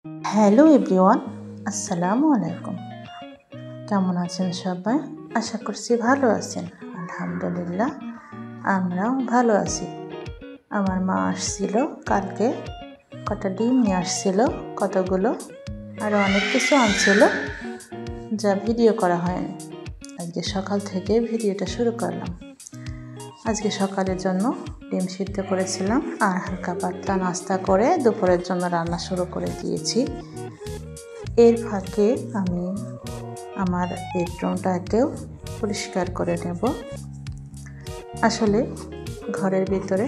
Hello everyone, আসসালামু আলাইকুম। কেমন আছেন সবাই? আশা করছি ভালো আছেন। আলহামদুলিল্লাহ, আমরাও ভালো আছি। আমার মা আসছিল কালকে, কটা ডিম নিয়ে আসছিল, কতগুলো আরও অনেক কিছু আনছিল, যা ভিডিও করা হয়নি। আজকে সকাল থেকে ভিডিওটা শুরু করলাম। আজকে সকালের জন্য ডিম সিদ্ধ করেছিলাম আর হালকা পাতলা নাস্তা করে দুপুরের জন্য রান্না শুরু করে দিয়েছি। এর ফাঁকে আমি আমার বেডরুমটাকেও পরিষ্কার করে নেব। আসলে ঘরের ভিতরে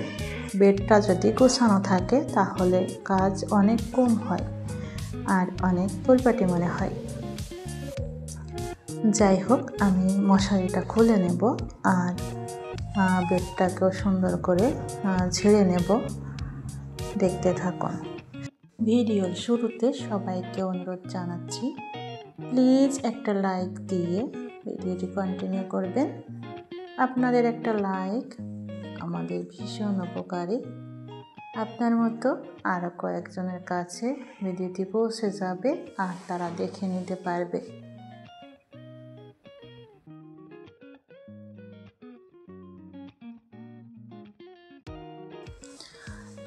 বেডটা যদি গোছানো থাকে তাহলে কাজ অনেক কম হয় আর অনেক পরিপাটি মনে হয়। যাই হোক, আমি মশারিটা খুলে নেব আর বেডটাকেও সুন্দর করে ঝেড়ে নেব। দেখতে থাকুন। ভিডিওর শুরুতে সবাইকে অনুরোধ জানাচ্ছি, প্লিজ একটা লাইক দিয়ে ভিডিওটি কন্টিনিউ করবেন। আপনাদের একটা লাইক আমাদের ভীষণ উপকারী। আপনার মতো আরও কয়েকজনের কাছে ভিডিওটি পৌঁছে যাবে আর তারা দেখে নিতে পারবে।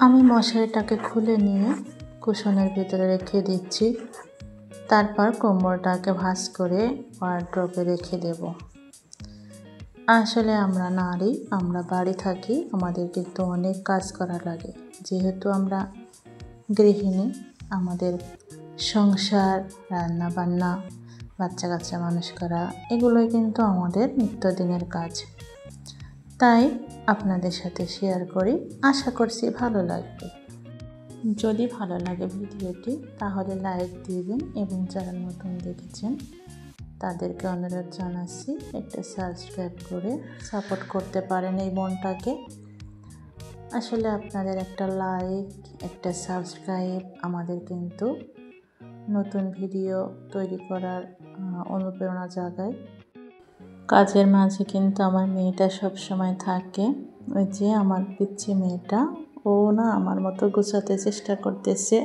আমি মশারিটাকে খুলে নিয়ে কুশনের ভিতরে রেখে দিচ্ছি। তারপর কোমরটাকে ভাঁজ করে ওয়ারড্রপে রেখে দেব। আসলে আমরা নারী, আমরা বাড়ি থাকি, আমাদের কিন্তু অনেক কাজ করা লাগে। যেহেতু আমরা গৃহিণী, আমাদের সংসার, রান্না বান্না, বাচ্চা কাচ্চা মানুষ করা, এগুলোই কিন্তু আমাদের নিত্যদিনের কাজ। তাই আপনাদের সাথে শেয়ার করি, আশা করছি ভালো লাগবে। যদি ভালো লাগে ভিডিওটি তাহলে লাইক দিবেন এবং যারা নতুন দেখেছেন তাদেরকে অনুরোধ জানাচ্ছি একটা সাবস্ক্রাইব করে সাপোর্ট করতে পারেন এই বোনটাকে। আসলে আপনাদের একটা লাইক, একটা সাবস্ক্রাইব আমাদের কিন্তু নতুন ভিডিও তৈরি করার অনুপ্রেরণা জাগায়। কাজের মাঝে কিন্তু আমার মেয়েটা সবসময় থাকে। ওই যে আমার পিচ্ছি মেয়েটা, ও না আমার মতো গোছাতে চেষ্টা করতেছে।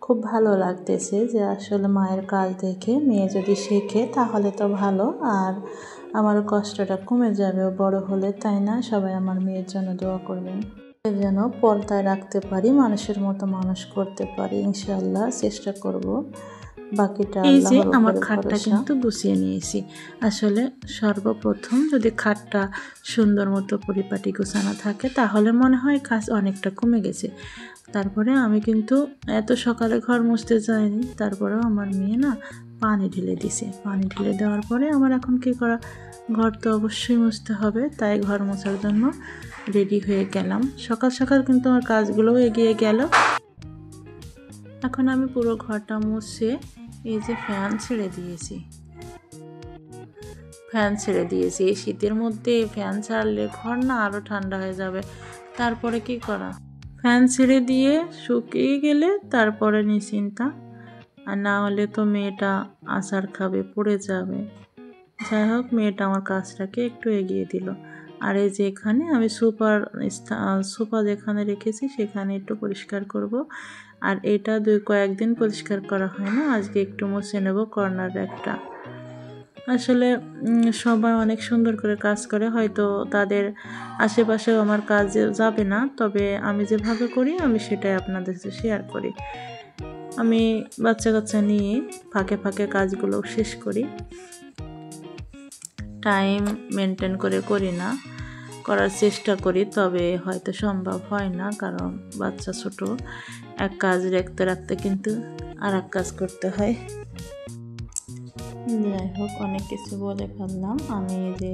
খুব ভালো লাগতেছে যে আসলে মায়ের কাজ দেখে মেয়ে যদি শেখে তাহলে তো ভালো, আর আমার কষ্টটা কমে যাবে ও বড় হলে, তাই না? সবাই আমার মেয়ের জন্য দোয়া করবেন, যেন পর্দায় রাখতে পারি, মানুষের মতো মানুষ করতে পারি। ইনশাআল্লাহ চেষ্টা করব। বাকিটা এই যে আমার খাটটা কিন্তু গুছিয়ে নিয়েছি। আসলে সর্বপ্রথম যদি খাটটা সুন্দর মতো পরিপাটি গোছানো থাকে তাহলে মনে হয় কাজ অনেকটা কমে গেছে। তারপরে আমি কিন্তু এত সকালে ঘর মুছতে যাইনি, তারপরেও আমার মেয়ে না পানি ঢেলে দিছে। পানি ঢেলে দেওয়ার পরে আমার এখন কী করা, ঘর তো অবশ্যই মুছতে হবে, তাই ঘর মোছার জন্য রেডি হয়ে গেলাম। সকাল সকাল কিন্তু আমার কাজগুলোও এগিয়ে গেল। এখন আমি পুরো ঘরটা মুছে এই যে ফ্যান ছেড়ে দিয়েছি। এই শীতের মধ্যে ফ্যান ছাড়লে ঘর না আরও ঠান্ডা হয়ে যাবে। তারপরে কি করা, ফ্যান ছেড়ে দিয়ে শুকিয়ে গেলে তারপরে নিশ্চিন্তা, আর না হলে তো মেয়েটা আছাড় খাবে, পড়ে যাবে। যাই হোক, মেয়েটা আমার কাজটাকে একটু এগিয়ে দিল। আর এই যে এখানে আমি সোফা যেখানে রেখেছি সেখানে একটু পরিষ্কার করব। আর এটা কয়েকদিন পরিষ্কার করা হয় না, আজকে একটু মুছে নেব কর্নার একটা। আসলে সবাই অনেক সুন্দর করে কাজ করে, হয়তো তাদের আশেপাশেও আমার কাজ যাবে না, তবে আমি যেভাবে করি আমি সেটাই আপনাদের সাথে শেয়ার করি। আমি বাচ্চা কাচ্চা নিয়ে ফাঁকে ফাঁকে কাজগুলো শেষ করি, টাইম মেনটেন করে করি না, করার চেষ্টা করি, তবে হয়তো সম্ভব হয় না, কারণ বাচ্চা ছোট, এক কাজ রাখতে রাখতে কিন্তু আর এক কাজ করতে হয়। যাই হোক, অনেক কিছু বলে ফেললাম। আমি যে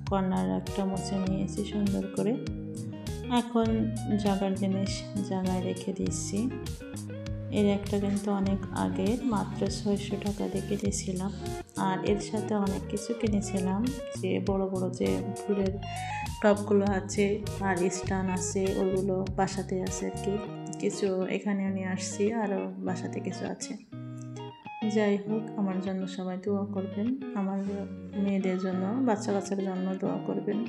কর্নার একটা মুছে নিয়েছি সুন্দর করে, এখন জাগার জিনিস জায়গায় রেখে দিচ্ছি। এর একটা কিন্তু অনেক আগের, মাত্র 600 টাকা দিয়ে কিনেছিলাম, আর এর সাথে অনেক কিছু কিনেছিলাম, যে বড় বড় যে ফুলের টবগুলো আছে আর স্টান আছে, ওগুলো বাসাতে আছে আর কি, কিছু এখানেও নিয়ে আসছি, আরও বাসাতে কিছু আছে। যাই হোক, আমার জন্য সবাই দোয়া করবেন, আমার মেয়েদের জন্য, বাচ্চা কাচ্চার জন্য দোয়া করবেন।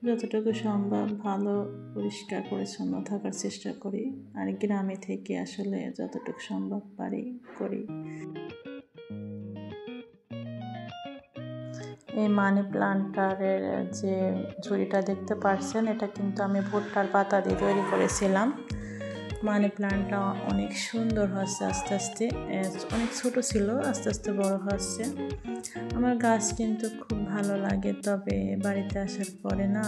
যতটুকু সম্ভব ভালো পরিষ্কার পরিচ্ছন্ন থাকার চেষ্টা করি, আর গ্রামে থেকে আসলে যতটুকু সম্ভব পারি করি। এই মানি প্লান্টারের যে ঝুড়িটা দেখতে পাচ্ছেন, এটা কিন্তু আমি ভুট্টার পাতা দিয়ে তৈরি করেছিলাম। মানি প্লান্টটা অনেক সুন্দর হচ্ছে, আস্তে আস্তে অনেক ছোট ছিল, আস্তে আস্তে বড় হচ্ছে। আমার গাছ কিন্তু খুব ভালো লাগে, তবে বাড়িতে আসার পরে না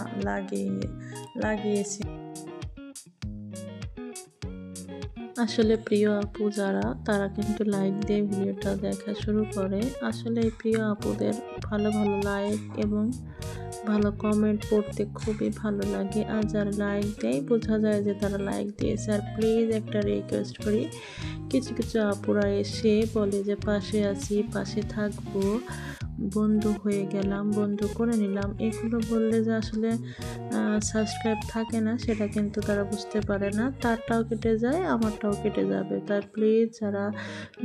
লাগিয়েছি। আসলে প্রিয় আপু যারা, তারা কিন্তু লাইক দিয়ে ভিডিওটা দেখা শুরু করে। আসলে এই প্রিয় আপুদের ভালো ভালো লাইক এবং ভালো কমেন্ট পড়তে খুবই ভালো লাগে, আর যারা লাইক দেয় বোঝা যায় যে তারা লাইক দিয়েছে। আর প্লিজ একটা রিকোয়েস্ট করি, কিছু কিছু আপুরা এসে বলে যে পাশে আছি, পাশে থাকবো, বন্ধু হয়ে গেলাম, বন্ধু করে নিলাম, এগুলো বললে যে আসলে সাবস্ক্রাইব থাকে না, সেটা কিন্তু তারা বুঝতে পারে না। তারটাও কেটে যায়, আমারটাও কেটে যাবে। তাই প্লিজ যারা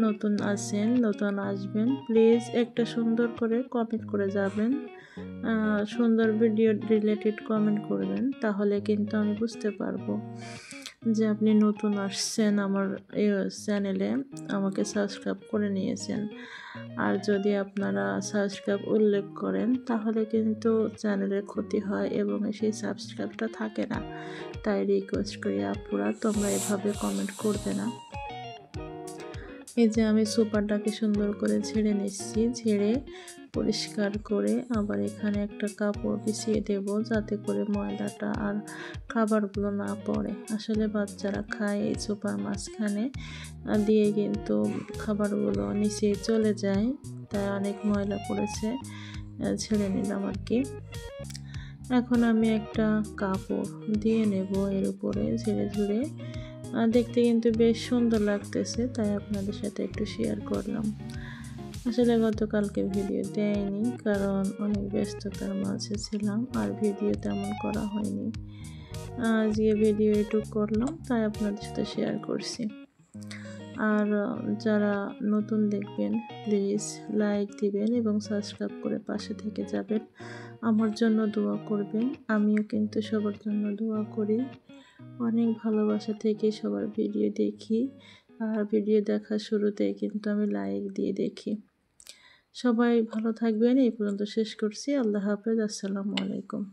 নতুন আছেন, নতুন আসবেন, প্লিজ একটা সুন্দর করে কমেন্ট করে যাবেন, সুন্দর ভিডিও রিলেটেড কমেন্ট করবেন, তাহলে কিন্তু আমি বুঝতে পারবো যে আপনি নতুন আসছেন আমার এই চ্যানেলে, আমাকে সাবস্ক্রাইব করে নিয়েছেন। আর যদি আপনারা সাবস্ক্রাইব উল্লেখ করেন, তাহলে কিন্তু চ্যানেলের ক্ষতি হয় এবং সেই সাবস্ক্রাইবটা থাকে না। তাই রিকোয়েস্ট করি আপুরা, তোমরা এভাবে কমেন্ট করবে না। এই যে আমি সুপারটাকে সুন্দর করে ঝেড়ে নিচ্ছি, ঝেড়ে পরিষ্কার করে আবার এখানে একটা কাপড় বিছিয়ে দেব, যাতে করে ময়লাটা আর খাবারগুলো না পড়ে। আসলে বাচ্চারা খায় এই সুপার মাঝখানে দিয়ে, কিন্তু খাবারগুলো নিচে চলে যায়, তাই অনেক ময়লা পড়েছে, ছেড়ে নিলাম আর কি। এখন আমি একটা কাপড় দিয়ে নেব এর উপরে ঝেড়ে ঝুড়ে, দেখতে কিন্তু বেশ সুন্দর লাগতেছে, তাই আপনাদের সাথে একটু শেয়ার করলাম। আসলে গতকালকে ভিডিও দেয়নি, কারণ অনেক ব্যস্ততার মাঝে ছিলাম আর ভিডিও তেমন করা হয়নি। আজকে ভিডিও একটু করলাম, তাই আপনাদের সাথে শেয়ার করছি। আর যারা নতুন দেখবেন, প্লিজ লাইক দিবেন এবং সাবস্ক্রাইব করে পাশে থেকে যাবেন, আমার জন্য দোয়া করবেন। আমিও কিন্তু সবার জন্য দোয়া করি। অনেক ভালোবাসা থেকে সবার ভিডিও দেখি, আর ভিডিও দেখার শুরুতেই কিন্তু আমি লাইক দিয়ে দেখি। সবাই ভালো থাকবেন। এই পর্যন্ত শেষ করছি। আল্লাহ হাফেজ। আসসালামু আলাইকুম।